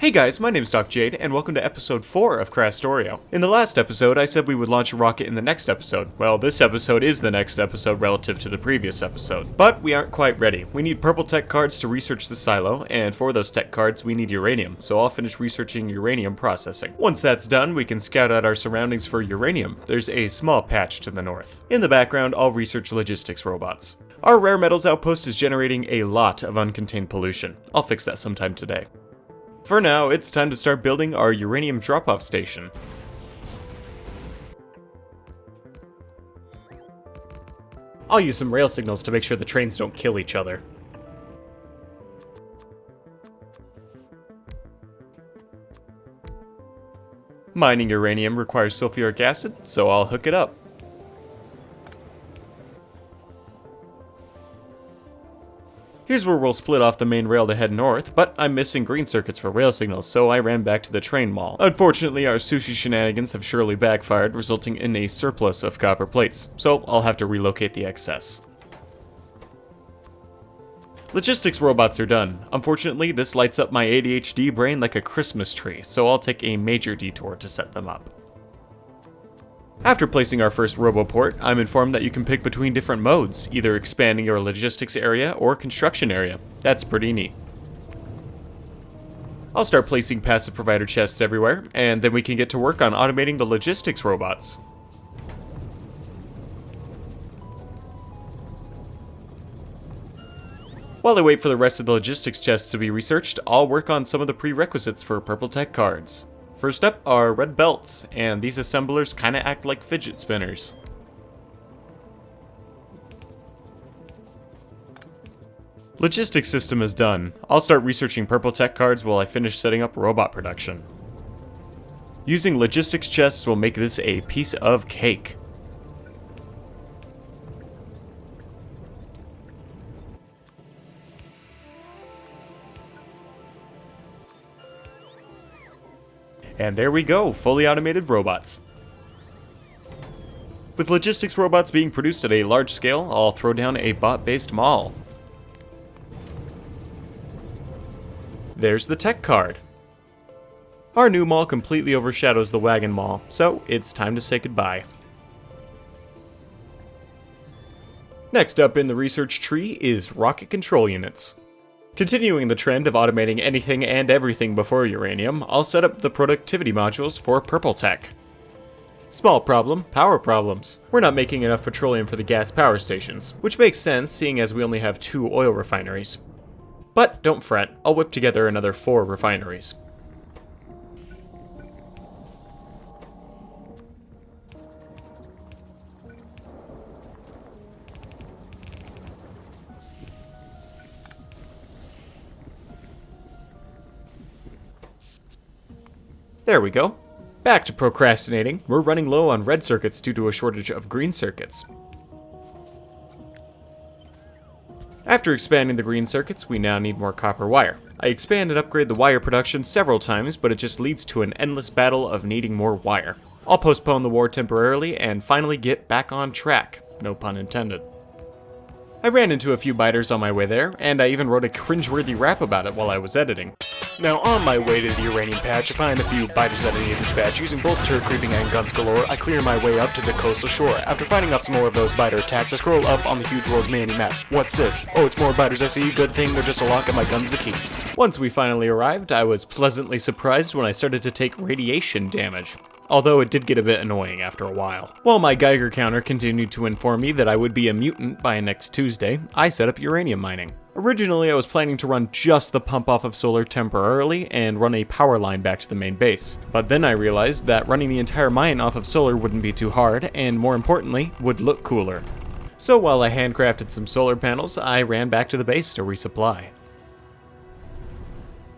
Hey guys, my name is DocJade, and welcome to episode 4 of Krastorio. In the last episode, I said we would launch a rocket in the next episode. Well, this episode is the next episode relative to the previous episode. But we aren't quite ready. We need purple tech cards to research the silo, and for those tech cards, we need uranium, so I'll finish researching uranium processing. Once that's done, we can scout out our surroundings for uranium. There's a small patch to the north. In the background, I'll research logistics robots. Our rare metals outpost is generating a lot of uncontained pollution. I'll fix that sometime today. For now, it's time to start building our uranium drop-off station. I'll use some rail signals to make sure the trains don't kill each other. Mining uranium requires sulfuric acid, so I'll hook it up. Here's where we'll split off the main rail to head north, but I'm missing green circuits for rail signals, so I ran back to the train mall. Unfortunately, our sushi shenanigans have surely backfired, resulting in a surplus of copper plates, so I'll have to relocate the excess. Logistics robots are done. Unfortunately, this lights up my ADHD brain like a Christmas tree, so I'll take a major detour to set them up. After placing our first roboport, I'm informed that you can pick between different modes, either expanding your logistics area or construction area. That's pretty neat. I'll start placing passive provider chests everywhere, and then we can get to work on automating the logistics robots. While I wait for the rest of the logistics chests to be researched, I'll work on some of the prerequisites for purple tech cards. First up are red belts, and these assemblers kinda act like fidget spinners. Logistics system is done. I'll start researching purple tech cards while I finish setting up robot production. Using logistics chests will make this a piece of cake. And there we go, fully automated robots. With logistics robots being produced at a large scale, I'll throw down a bot-based mall. There's the tech card. Our new mall completely overshadows the wagon mall, so it's time to say goodbye. Next up in the research tree is rocket control units. Continuing the trend of automating anything and everything before uranium, I'll set up the productivity modules for purple tech. Small problem, power problems. We're not making enough petroleum for the gas power stations, which makes sense seeing as we only have 2 oil refineries. But don't fret, I'll whip together another 4 refineries. There we go. Back to procrastinating. We're running low on red circuits due to a shortage of green circuits. After expanding the green circuits, we now need more copper wire. I expand and upgrade the wire production several times, but it just leads to an endless battle of needing more wire. I'll postpone the war temporarily and finally get back on track. No pun intended. I ran into a few biters on my way there, and I even wrote a cringeworthy rap about it while I was editing. Now, on my way to the uranium patch, I find a few biters that I need to dispatch. Using bolts, turret creeping, and guns galore, I clear my way up to the coastal shore. After fighting off some more of those biter attacks, I scroll up on the huge world's mini-map. What's this? Oh, it's more biters I see. Good thing they're just a lock and my gun's the key. Once we finally arrived, I was pleasantly surprised when I started to take radiation damage. Although it did get a bit annoying after a while. While my Geiger counter continued to inform me that I would be a mutant by next Tuesday, I set up uranium mining. Originally, I was planning to run just the pump off of solar temporarily and run a power line back to the main base. But then I realized that running the entire mine off of solar wouldn't be too hard, and more importantly, would look cooler. So while I handcrafted some solar panels, I ran back to the base to resupply.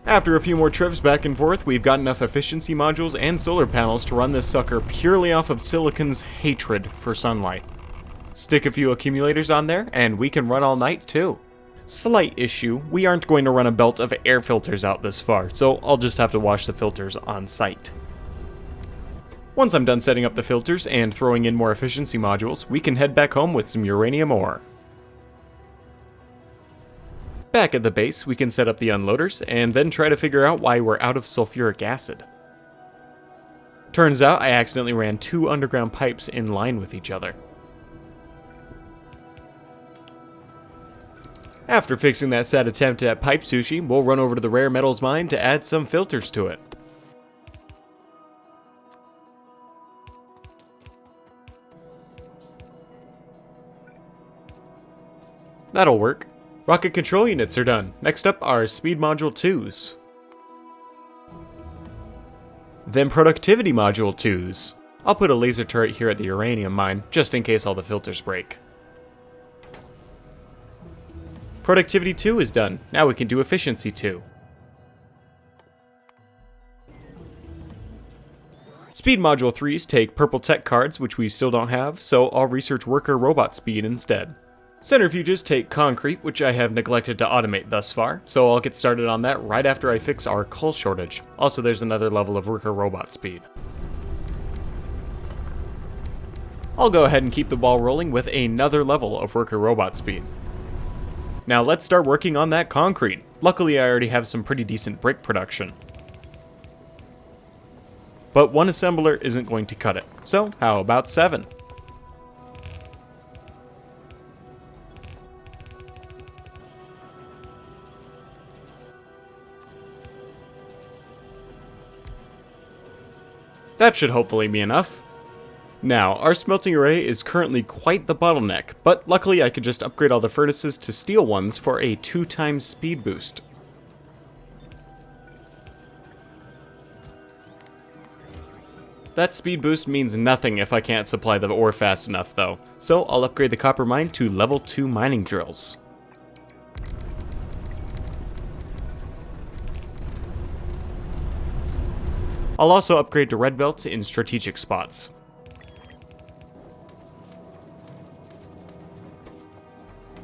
After a few more trips back and forth, we've got enough efficiency modules and solar panels to run this sucker purely off of silicon's hatred for sunlight. Stick a few accumulators on there, and we can run all night too. Slight issue, we aren't going to run a belt of air filters out this far, so I'll just have to wash the filters on site. Once I'm done setting up the filters and throwing in more efficiency modules, we can head back home with some uranium ore. Back at the base, we can set up the unloaders and then try to figure out why we're out of sulfuric acid. Turns out I accidentally ran 2 underground pipes in line with each other. After fixing that sad attempt at pipe sushi, we'll run over to the rare metals mine to add some filters to it. That'll work. Rocket control units are done. Next up are speed module 2s. Then productivity module 2s. I'll put a laser turret here at the uranium mine, just in case all the filters break. Productivity 2 is done. Now we can do efficiency 2. Speed module 3s take purple tech cards, which we still don't have, so I'll research worker robot speed instead. Centrifuges take concrete, which I have neglected to automate thus far, so I'll get started on that right after I fix our coal shortage. Also, there's another level of worker robot speed. I'll go ahead and keep the ball rolling with another level of worker robot speed. Now let's start working on that concrete. Luckily, I already have some pretty decent brick production. But one assembler isn't going to cut it, so how about 7? That should hopefully be enough. Now, our smelting array is currently quite the bottleneck, but luckily I could just upgrade all the furnaces to steel ones for a 2x speed boost. That speed boost means nothing if I can't supply the ore fast enough though, so I'll upgrade the copper mine to level 2 mining drills. I'll also upgrade to red belts in strategic spots.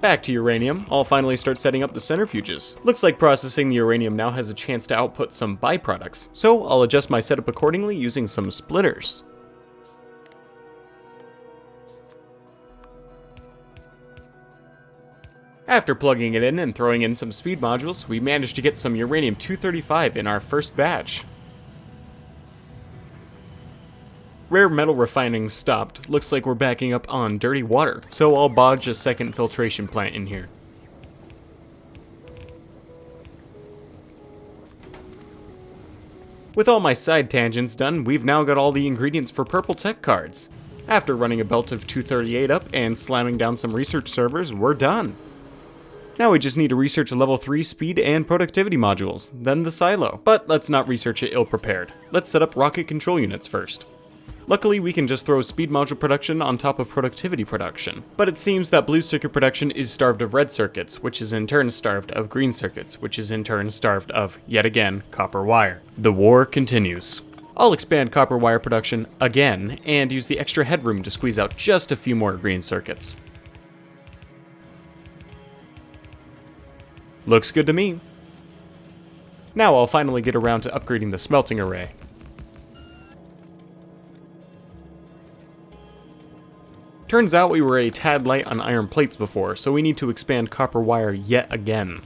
Back to uranium, I'll finally start setting up the centrifuges. Looks like processing the uranium now has a chance to output some byproducts, so I'll adjust my setup accordingly using some splitters. After plugging it in and throwing in some speed modules, we managed to get some uranium-235 in our first batch. Rare metal refining stopped. Looks like we're backing up on dirty water, so I'll bodge a second filtration plant in here. With all my side tangents done, we've now got all the ingredients for purple tech cards. After running a belt of 238 up and slamming down some research servers, we're done. Now we just need to research level 3 speed and productivity modules, then the silo. But let's not research it ill-prepared. Let's set up rocket control units first. Luckily, we can just throw speed module production on top of productivity production. But it seems that blue circuit production is starved of red circuits, which is in turn starved of green circuits, which is in turn starved of, yet again, copper wire. The war continues. I'll expand copper wire production again, and use the extra headroom to squeeze out just a few more green circuits. Looks good to me. Now I'll finally get around to upgrading the smelting array. Turns out we were a tad light on iron plates before, so we need to expand copper wire yet again.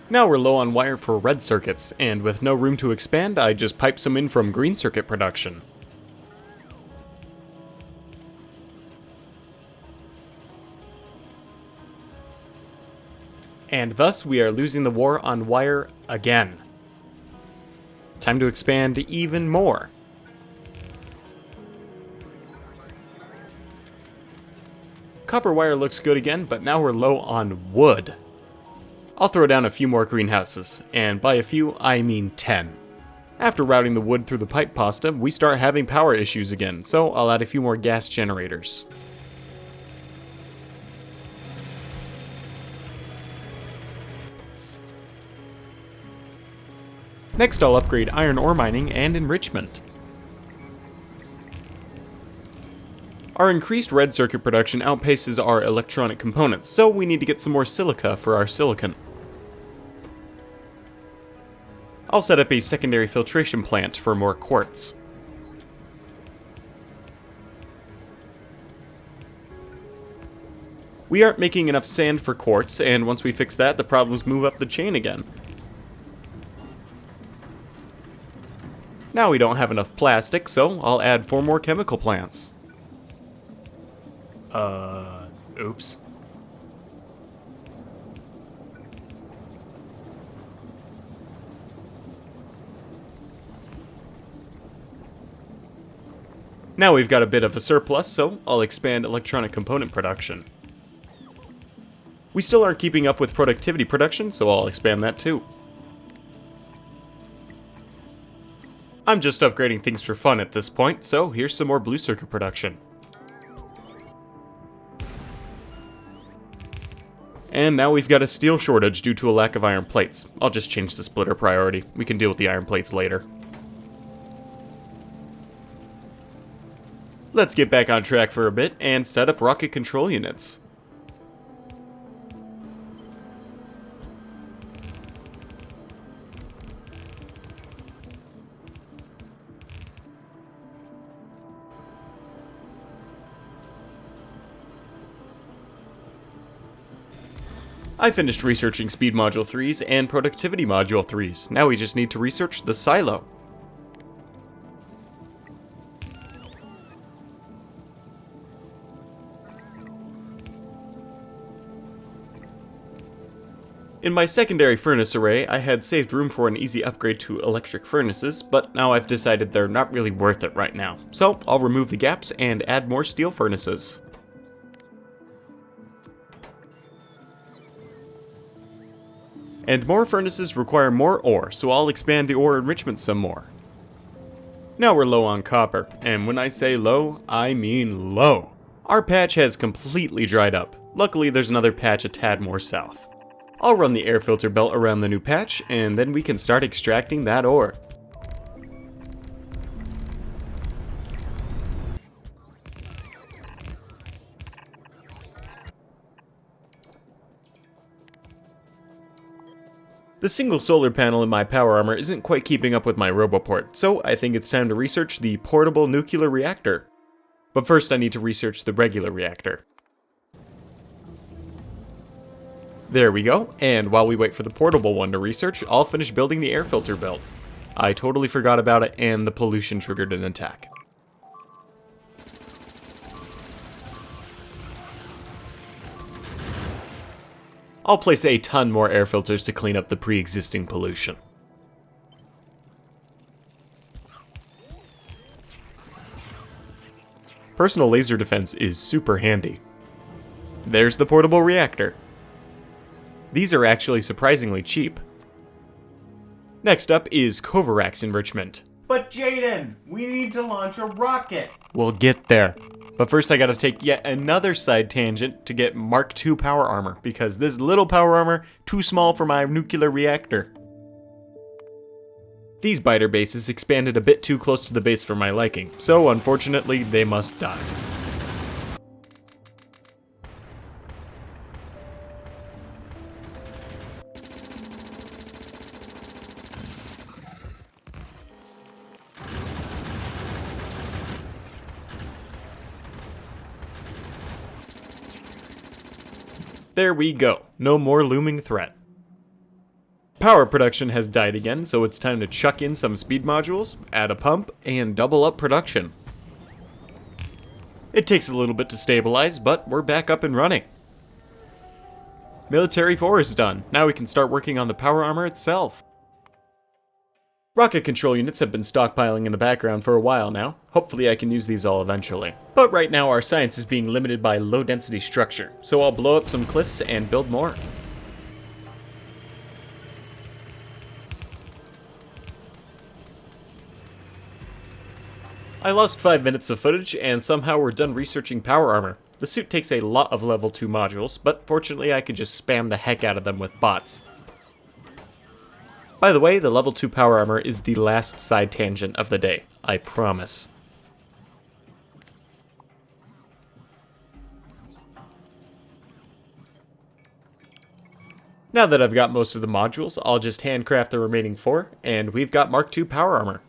Now we're low on wire for red circuits, and with no room to expand, I just pipe some in from green circuit production. And thus we are losing the war on wire again. Time to expand even more. Copper wire looks good again, but now we're low on wood. I'll throw down a few more greenhouses, and by a few, I mean 10. After routing the wood through the pipe pasta, we start having power issues again, so I'll add a few more gas generators. Next, I'll upgrade iron ore mining and enrichment. Our increased red circuit production outpaces our electronic components, so we need to get some more silica for our silicon. I'll set up a secondary filtration plant for more quartz. We aren't making enough sand for quartz, and once we fix that, the problems move up the chain again. Now we don't have enough plastic, so I'll add 4 more chemical plants. Oops. Now we've got a bit of a surplus, so I'll expand electronic component production. We still aren't keeping up with productivity production, so I'll expand that too. I'm just upgrading things for fun at this point, so here's some more blue circuit production. And now we've got a steel shortage due to a lack of iron plates. I'll just change the splitter priority. We can deal with the iron plates later. Let's get back on track for a bit and set up rocket control units. I finished researching Speed Module 3s and Productivity Module 3s. Now we just need to research the silo. In my secondary furnace array, I had saved room for an easy upgrade to electric furnaces, but now I've decided they're not really worth it right now. So I'll remove the gaps and add more steel furnaces. And more furnaces require more ore, so I'll expand the ore enrichment some more. Now we're low on copper, and when I say low, I mean low. Our patch has completely dried up. Luckily, there's another patch a tad more south. I'll run the air filter belt around the new patch, and then we can start extracting that ore. The single solar panel in my power armor isn't quite keeping up with my roboport, so I think it's time to research the portable nuclear reactor. But first I need to research the regular reactor. There we go, and while we wait for the portable one to research, I'll finish building the air filter belt. I totally forgot about it, and the pollution triggered an attack. I'll place a ton more air filters to clean up the pre-existing pollution. Personal laser defense is super handy. There's the portable reactor. These are actually surprisingly cheap. Next up is Kovarax enrichment. But Jaden, we need to launch a rocket. We'll get there. But first I gotta take yet another side tangent to get Mark II power armor, because this little power armor, too small for my nuclear reactor. These biter bases expanded a bit too close to the base for my liking, so unfortunately they must die. There we go, no more looming threat. Power production has died again, so it's time to chuck in some speed modules, add a pump, and double up production. It takes a little bit to stabilize, but we're back up and running. Military 4 is done, now we can start working on the power armor itself. Rocket control units have been stockpiling in the background for a while now. Hopefully I can use these all eventually. But right now our science is being limited by low density structure, so I'll blow up some cliffs and build more. I lost 5 minutes of footage and somehow we're done researching power armor. The suit takes a lot of level 2 modules, but fortunately I can just spam the heck out of them with bots. By the way, the level 2 power armor is the last side tangent of the day, I promise. Now that I've got most of the modules, I'll just handcraft the remaining 4, and we've got Mark II power armor.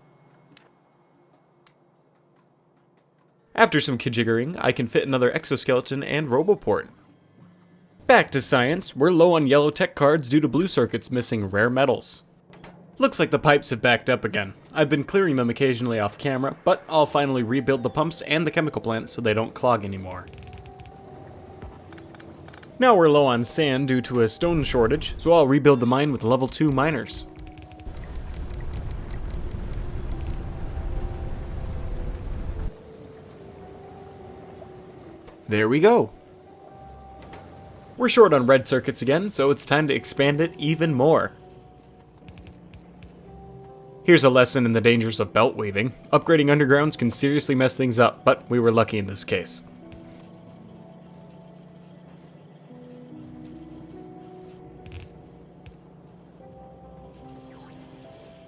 After some kijiggering, I can fit another exoskeleton and roboport. Back to science, we're low on yellow tech cards due to blue circuits missing rare metals. Looks like the pipes have backed up again. I've been clearing them occasionally off camera, but I'll finally rebuild the pumps and the chemical plant so they don't clog anymore. Now we're low on sand due to a stone shortage, so I'll rebuild the mine with level 2 miners. There we go. We're short on red circuits again, so it's time to expand it even more. Here's a lesson in the dangers of belt weaving. Upgrading undergrounds can seriously mess things up, but we were lucky in this case.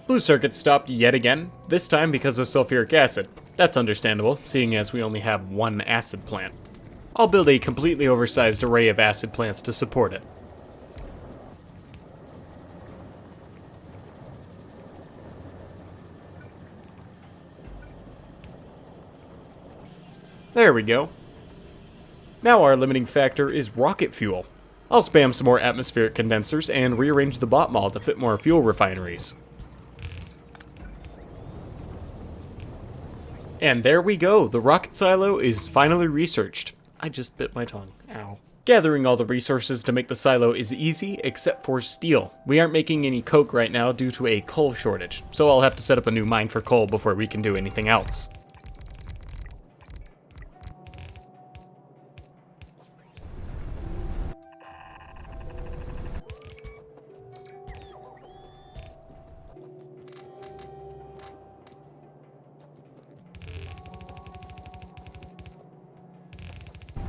Blue circuits stopped yet again, this time because of sulfuric acid. That's understandable, seeing as we only have one acid plant. I'll build a completely oversized array of acid plants to support it. There we go. Now our limiting factor is rocket fuel. I'll spam some more atmospheric condensers and rearrange the bot mall to fit more fuel refineries. And there we go, the rocket silo is finally researched. I just bit my tongue, ow. Gathering all the resources to make the silo is easy, except for steel. We aren't making any coke right now due to a coal shortage, so I'll have to set up a new mine for coal before we can do anything else.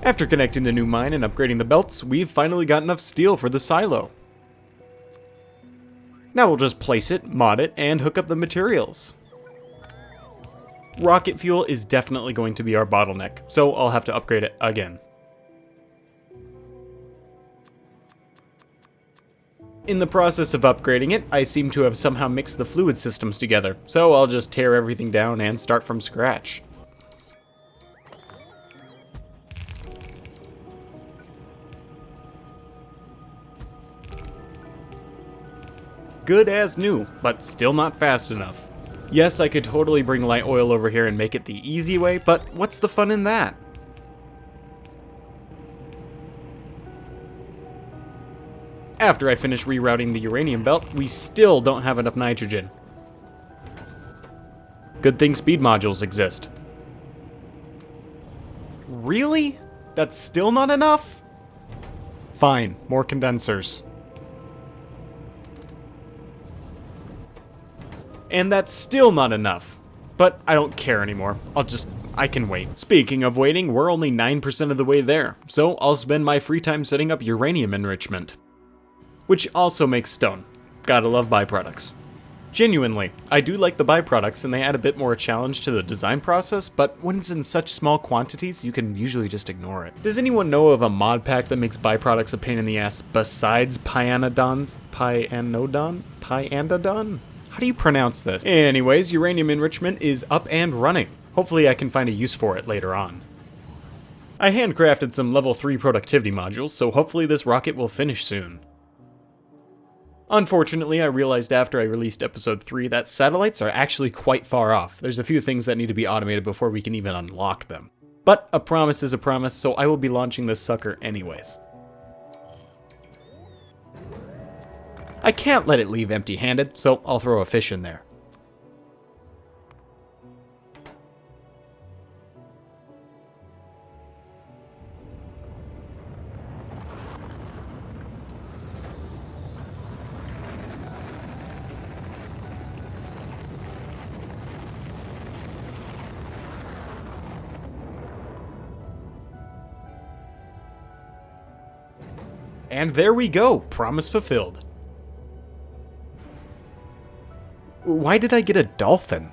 After connecting the new mine and upgrading the belts, we've finally got enough steel for the silo. Now we'll just place it, mod it, and hook up the materials. Rocket fuel is definitely going to be our bottleneck, so I'll have to upgrade it again. In the process of upgrading it, I seem to have somehow mixed the fluid systems together, so I'll just tear everything down and start from scratch. Good as new, but still not fast enough. Yes, I could totally bring light oil over here and make it the easy way, but what's the fun in that? After I finish rerouting the uranium belt, we still don't have enough nitrogen. Good thing speed modules exist. Really? That's still not enough? Fine, more condensers. And that's still not enough. But I don't care anymore. I can wait. Speaking of waiting, we're only 9% of the way there, so I'll spend my free time setting up uranium enrichment. Which also makes stone. Gotta love byproducts. Genuinely, I do like the byproducts and they add a bit more challenge to the design process, but when it's in such small quantities, you can usually just ignore it. Does anyone know of a mod pack that makes byproducts a pain in the ass besides Pyanodons? Pyandodon? How do you pronounce this? Anyways, uranium enrichment is up and running. Hopefully I can find a use for it later on. I handcrafted some level 3 productivity modules, so hopefully this rocket will finish soon. Unfortunately, I realized after I released episode 3 that satellites are actually quite far off. There's a few things that need to be automated before we can even unlock them. But a promise is a promise, so I will be launching this sucker anyways. I can't let it leave empty-handed, so I'll throw a fish in there. And there we go, promise fulfilled. Why did I get a dolphin?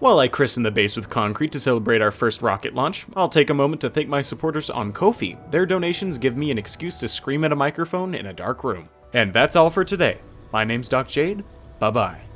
While I christen the base with concrete to celebrate our first rocket launch, I'll take a moment to thank my supporters on Ko-fi. Their donations give me an excuse to scream at a microphone in a dark room. And that's all for today. My name's DocJade. Bye-bye.